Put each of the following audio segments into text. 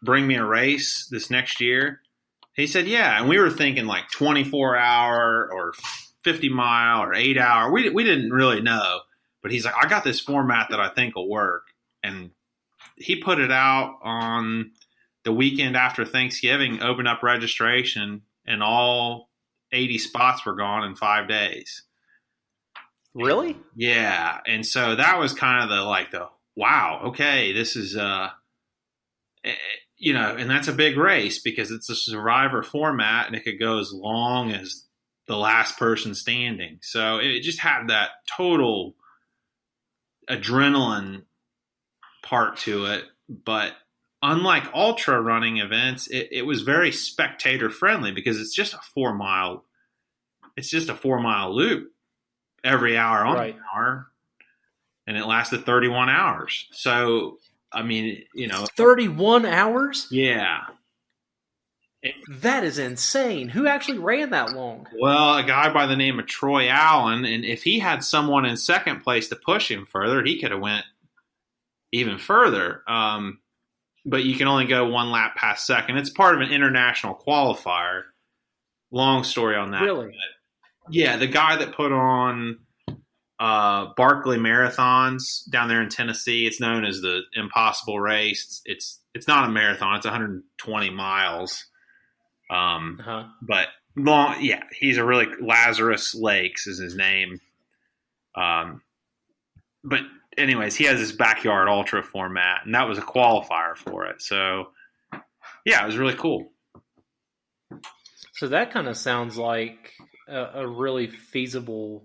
bring me a race this next year? He said, yeah. And we were thinking like 24-hour or 50-mile or 8-hour. We didn't really know. But he's like, I got this format that I think will work. And he put it out on the weekend after Thanksgiving, opened up registration, and all 80 spots were gone in 5 days. Really? Yeah. And so that was kind of the wow, okay, this is, and that's a big race because it's a survivor format and it could go as long as the last person standing. So it just had that total adrenaline part to it. But unlike ultra running events, it was very spectator friendly because it's just a 4-mile loop every hour on an hour, and it lasted 31 hours. So, I mean, 31 hours? Yeah. That is insane. Who actually ran that long? Well, a guy by the name of Troy Allen, and if he had someone in second place to push him further, he could have went even further. But you can only go one lap past second. It's part of an international qualifier. Long story on that. Really? But yeah, the guy that put on Barkley Marathons down there in Tennessee, it's known as the Impossible Race. It's not a marathon. It's 120 miles. But long, yeah, he's a really Lazarus Lakes is his name. But anyways, he has this backyard ultra format, and that was a qualifier for it. So yeah, it was really cool. So that kind of sounds like a really feasible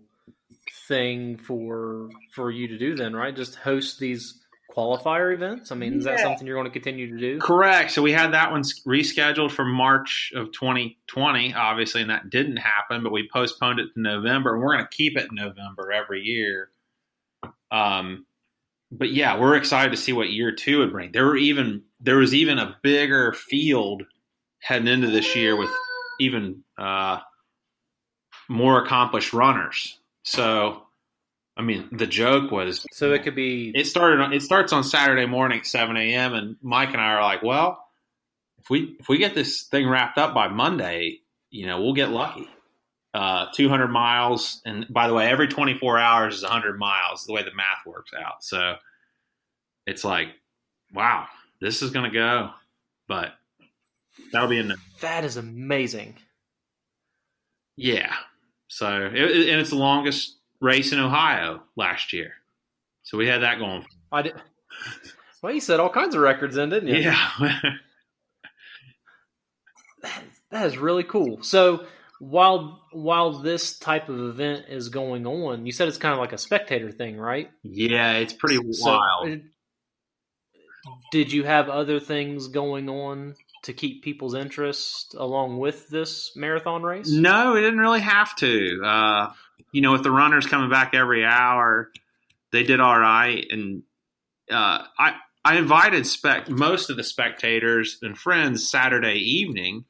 thing for you to do then, right? Just host these qualifier events? I mean, is that something you're going to continue to do? Correct. So we had that one rescheduled for March of 2020, obviously, and that didn't happen, but we postponed it to November, and we're going to keep it in November every year. But yeah, we're excited to see what year 2 would bring. There was even a bigger field heading into this year with even more accomplished runners. So, I mean, the joke was, so it could be. It starts on Saturday morning at 7 a.m. and Mike and I are like, well, if we get this thing wrapped up by Monday, we'll get lucky. 200 miles, and by the way, every 24 hours is 100 miles. The way the math works out, so it's like, wow, this is going to go. But that'll be enough. That is amazing. Yeah. So and it's the longest race in Ohio last year. So we had that going. I did. Well, you set all kinds of records in, didn't you? Yeah. That is really cool. So while this type of event is going on, you said it's kind of like a spectator thing, right? Yeah, it's pretty wild. Did you have other things going on to keep people's interest along with this marathon race? No, we didn't really have to. With the runners coming back every hour, they did all right. And I invited most of the spectators and friends Saturday evening,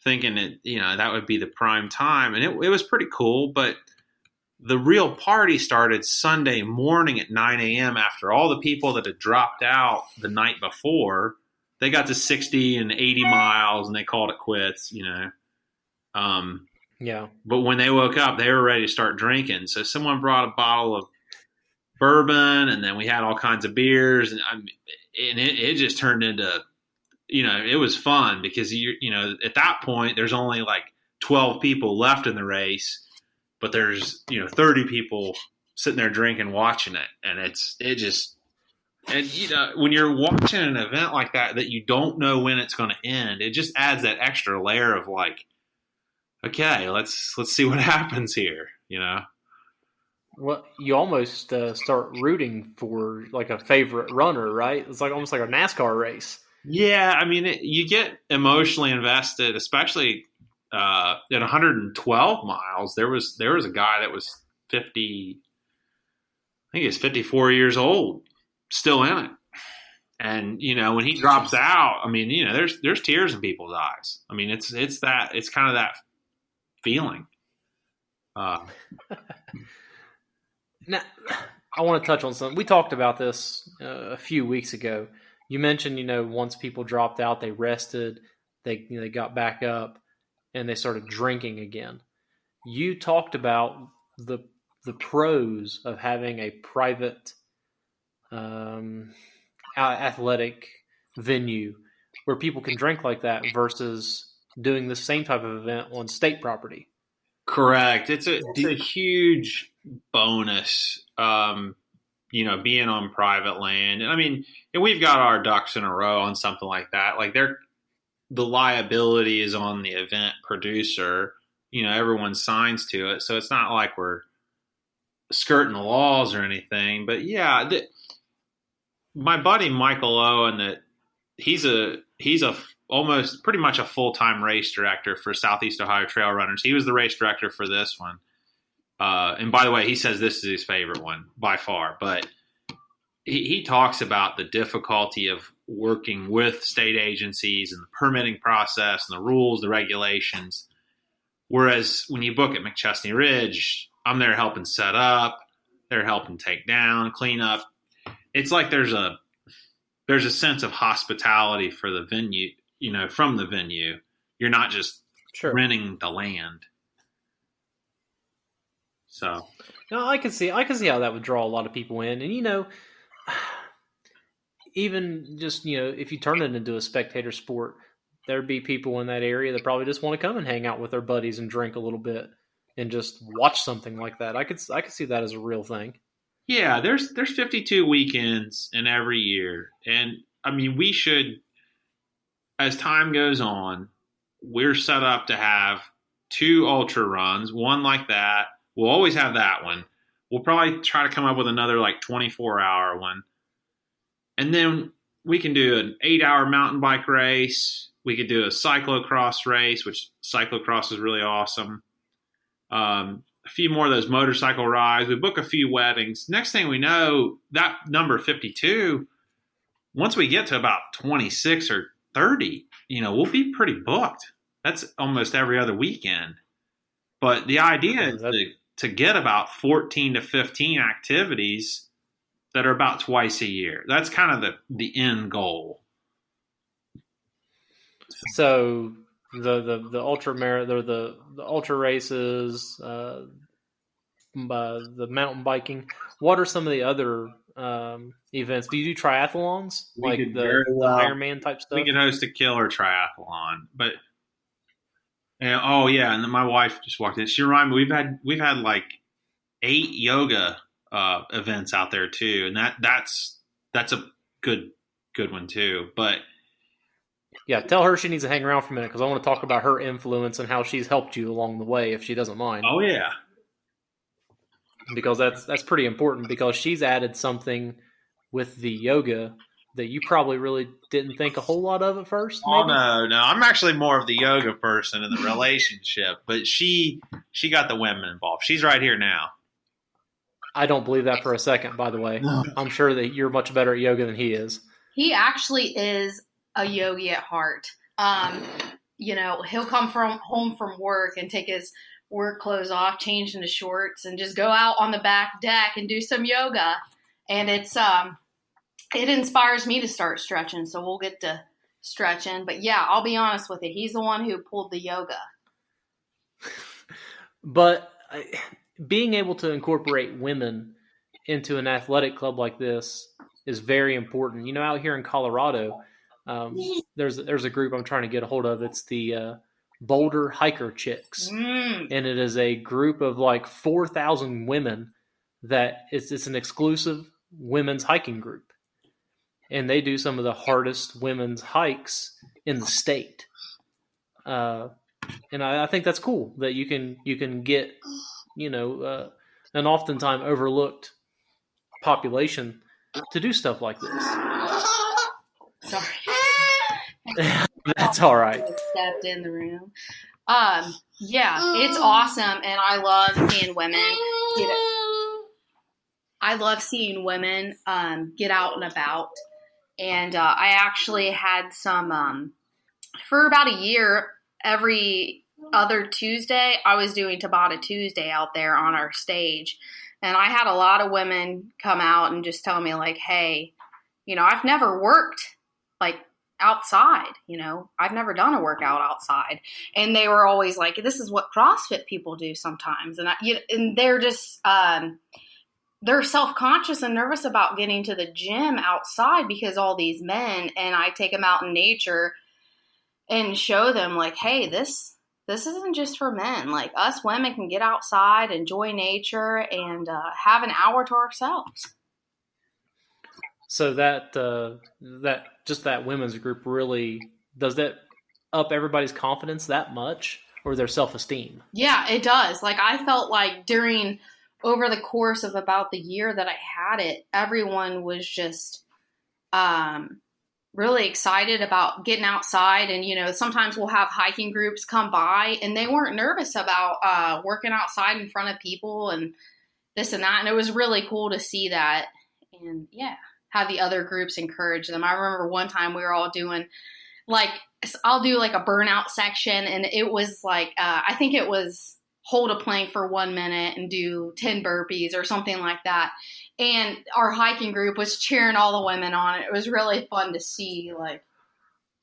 thinking that that would be the prime time, and it was pretty cool. But the real party started Sunday morning at 9 a.m. after all the people that had dropped out the night before. They got to 60 and 80 miles, and they called it quits. Yeah. But when they woke up, they were ready to start drinking. So someone brought a bottle of bourbon, and then we had all kinds of beers, and it just turned into, it was fun because at that point there's only like 12 people left in the race, but there's 30 people sitting there drinking, watching it, and when you're watching an event like that you don't know when it's going to end, it just adds that extra layer of like, okay, let's see what happens here, Well, you almost start rooting for like a favorite runner, right? It's like almost like a NASCAR race. Yeah, I mean, you get emotionally invested, especially at 112 miles. There was a guy that was 50, I think he was 54 years old, still in it. And when he drops out, I mean, there's tears in people's eyes. I mean, it's kind of that feeling. Now, I want to touch on something. We talked about this a few weeks ago. You mentioned, once people dropped out, they rested, they got back up, and they started drinking again. You talked about the pros of having a private athletic venue where people can drink like that versus doing the same type of event on state property. Correct. It's a huge bonus, being on private land. And I mean, and we've got our ducks in a row on something like that. Like the liability is on the event producer. Everyone signs to it, so it's not like we're skirting the laws or anything. But yeah, my buddy Michael Owen, that he's a almost pretty much a full-time race director for Southeast Ohio Trail Runners. He was the race director for this one. And by the way, he says this is his favorite one by far. But he talks about the difficulty of working with state agencies and the permitting process and the rules, the regulations. Whereas when you book at McChesney Ridge, I'm there helping set up, they're helping take down, clean up. It's like there's a sense of hospitality for the venue, from the venue. You're not just renting the land. So, no, I can see how that would draw a lot of people in, and even just if you turn it into a spectator sport, there'd be people in that area that probably just want to come and hang out with their buddies and drink a little bit and just watch something like that. I could see that as a real thing. Yeah, there's 52 weekends in every year, and I mean we should, as time goes on, we're set up to have 2 ultra runs, one like that. We'll always have that one. We'll probably try to come up with another like 24-hour one. And then we can do an 8-hour mountain bike race. We could do a cyclocross race, which cyclocross is really awesome. A few more of those motorcycle rides. We book a few weddings. Next thing we know, that number 52, once we get to about 26 or 30, we'll be pretty booked. That's almost every other weekend. But the idea is to get about 14 to 15 activities that are about twice a year. That's kind of the end goal. So the ultra the ultra races, the mountain biking. What are some of the other events? Do you do triathlons, like the Ironman type stuff? We could host a killer triathlon, but. And then my wife just walked in. She reminded me we've had like 8 yoga events out there too, and that's a good one too. But yeah, tell her she needs to hang around for a minute because I want to talk about her influence and how she's helped you along the way, if she doesn't mind. Oh yeah, because that's pretty important because she's added something with the yoga that you probably really didn't think a whole lot of at first. Maybe? Oh no, I'm actually more of the yoga person in the relationship, but she got the women involved. She's right here now. I don't believe that for a second, by the way. I'm sure that you're much better at yoga than he is. He actually is a yogi at heart. He'll come home from work and take his work clothes off, change into shorts, and just go out on the back deck and do some yoga. And it inspires me to start stretching, so we'll get to stretching. But yeah, I'll be honest with you. He's the one who pulled the yoga. But being able to incorporate women into an athletic club like this is very important. Out here in Colorado, there's a group I'm trying to get a hold of. It's the Boulder Hiker Chicks. And it is a group of like 4,000 women that it's an exclusive women's hiking group. And they do some of the hardest women's hikes in the state. And I think that's cool that you can get, an oftentimes overlooked population to do stuff like this. Sorry. That's all right. Stepped in the room. Yeah, it's awesome. And I love seeing women get out and about. And I actually had some, for about a year, every other Tuesday, I was doing Tabata Tuesday out there on our stage. And I had a lot of women come out and just tell me like, hey, I've never worked like outside, I've never done a workout outside. And they were always like, this is what CrossFit people do sometimes. And they're just, they're self-conscious and nervous about getting to the gym outside because all these men, and I take them out in nature and show them like, hey, this isn't just for men. Like, us women can get outside, enjoy nature, and have an hour to ourselves. So that women's group really, does that up everybody's confidence that much, or their self-esteem? Yeah, it does. Like, I felt like over the course of about the year that I had it, everyone was just really excited about getting outside. And, sometimes we'll have hiking groups come by, and they weren't nervous about working outside in front of people and this and that. And it was really cool to see that. And yeah, have the other groups encourage them. I remember one time we were all doing I'll do like a burnout section, and it was like, I think it was hold a plank for 1 minute and do 10 burpees or something like that. And our hiking group was cheering all the women on. It was really fun to see,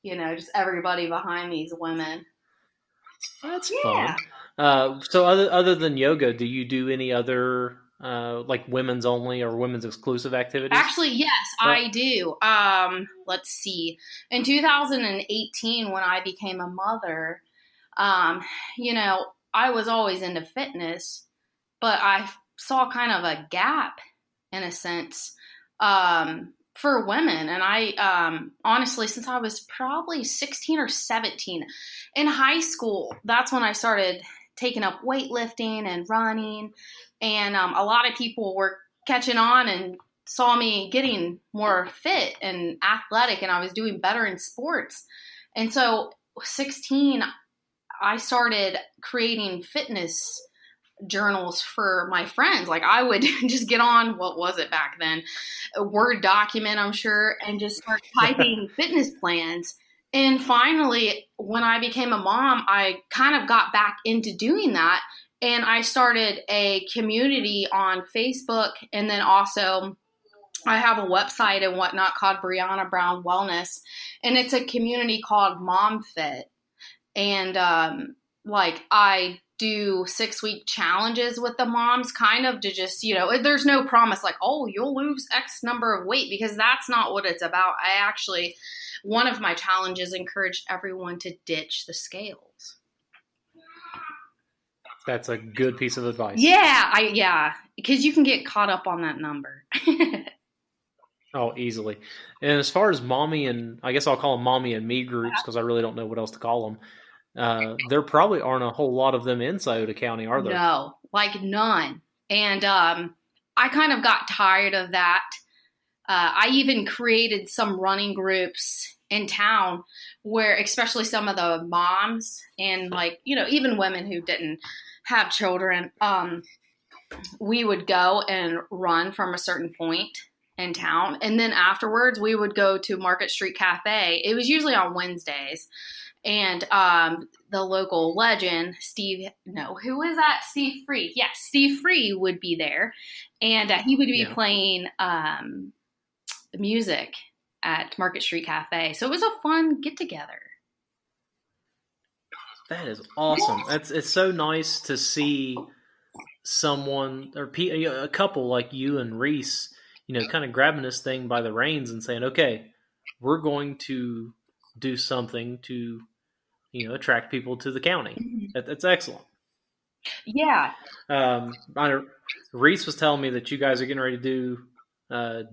just everybody behind these women. That's fun. So other than yoga, do you do any other like women's only or women's exclusive activities? Actually, yes, I do. Let's see. In 2018, when I became a mother, I was always into fitness, but I saw kind of a gap in a sense for women. And I honestly, since I was probably 16 or 17 in high school, that's when I started taking up weightlifting and running. And a lot of people were catching on and saw me getting more fit and athletic, and I was doing better in sports. And so 16, I started creating fitness journals for my friends. Like, I would just get on, what was it back then? A Word document, I'm sure, and just start typing fitness plans. And finally, when I became a mom, I kind of got back into doing that. And I started a community on Facebook, and then also I have a website and whatnot called Breanna Brown Wellness, and it's a community called Mom Fit. And I do 6-week challenges with the moms, kind of to just, there's no promise like, oh, you'll lose X number of weight, because that's not what it's about. One of my challenges encouraged everyone to ditch the scales. That's a good piece of advice. Yeah, because you can get caught up on that number. Oh, easily. And as far as mommy and, I guess I'll call them mommy and me groups, because I really don't know what else to call them. There probably aren't a whole lot of them in Scioto County, are there? No, like none. And I kind of got tired of that. I even created some running groups in town where, especially some of the moms and even women who didn't have children, we would go and run from a certain point in town. And then afterwards we would go to Market Street Cafe. It was usually on Wednesdays. And the local legend, Steve Free. Yes, Steve Free would be there. And he would be playing music at Market Street Cafe. So it was a fun get-together. That is awesome. It's so nice to see someone or a couple like you and Reece, kind of grabbing this thing by the reins and saying, okay, we're going to do something to, attract people to the county. That's excellent. Yeah. Reece was telling me that you guys are getting ready to do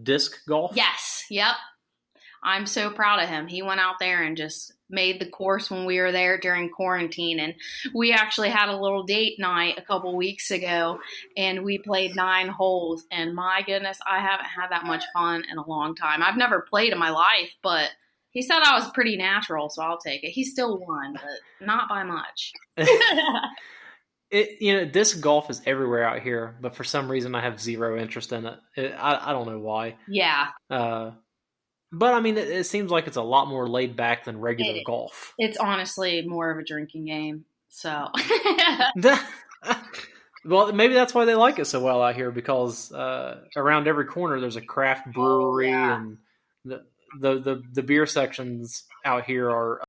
disc golf. Yes. Yep. I'm so proud of him. He went out there and just made the course when we were there during quarantine. And we actually had a little date night a couple weeks ago, and we played 9 holes. And my goodness, I haven't had that much fun in a long time. I've never played in my life, but he said I was pretty natural, so I'll take it. He still won, but not by much. Disc golf is everywhere out here, but for some reason I have zero interest in it. I don't know why. Yeah. But I mean, it seems like it's a lot more laid back than regular golf. It's honestly more of a drinking game. So. Well, maybe that's why they like it so well out here, because around every corner there's a craft brewery and the beer sections out here are